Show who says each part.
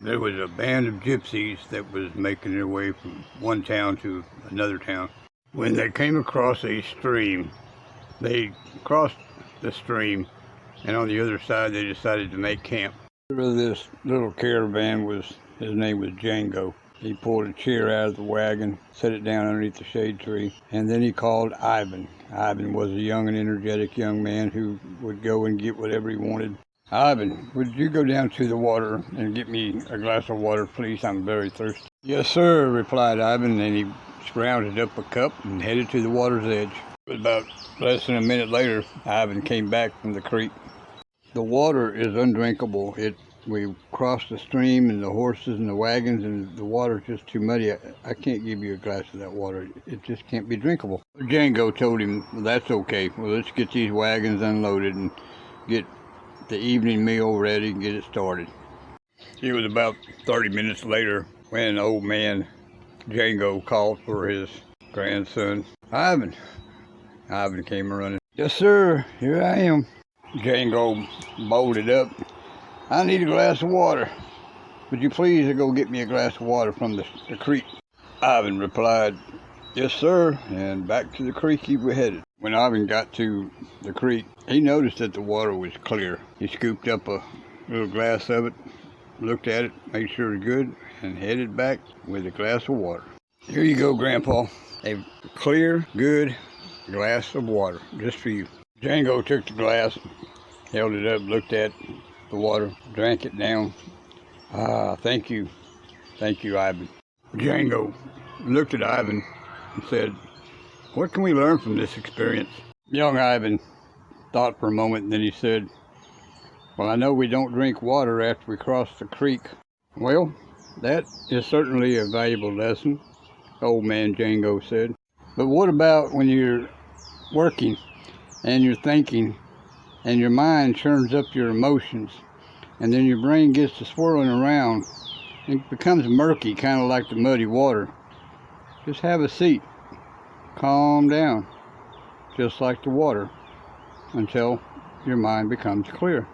Speaker 1: There was a band of gypsies that was making their way from one town to another town. When they came across a stream, they crossed the stream, and on the other side they decided to make camp. This little caravan his name was Django. He pulled a chair out of the wagon, set it down underneath the shade tree, and then he called Ivan. Ivan was a young and energetic young man who would go and get whatever he wanted. Ivan, would you go down to the water and get me a glass of water, please? I'm very thirsty. Yes, sir, replied Ivan, and he scrounged up a cup and headed to the water's edge. It was about less than a minute later, Ivan came back from the creek. The water is undrinkable. We crossed the stream and the horses and the wagons, and the water's just too muddy. I can't give you a glass of that water. It just can't be drinkable. Django told him, well, that's okay. Well, let's get these wagons unloaded and get the evening meal ready and get it started. It was about 30 minutes later when old man Django called for his grandson. Ivan came running. Yes, sir, here I am. Django bolted up. I need a glass of water. Would you please go get me a glass of water from the creek? Ivan replied, yes, sir, and back to the creek he was headed. When Ivan got to the creek, he noticed that the water was clear. He scooped up a little glass of it, looked at it, made sure it was good, and headed back with a glass of water. Here you go, Grandpa. A clear, good glass of water, just for you. Django took the glass, held it up, looked at the water, drank it down. Thank you, Ivan. Django looked at Ivan and said, what can we learn from this experience? Young Ivan thought for a moment, and then he said, well, I know we don't drink water after we cross the creek. Well, that is certainly a valuable lesson, old man Django said. But what about when you're working and you're thinking and your mind churns up your emotions and then your brain gets to swirling around and it becomes murky, kind of like the muddy water? Just have a seat. Calm down, just like the water, until your mind becomes clear.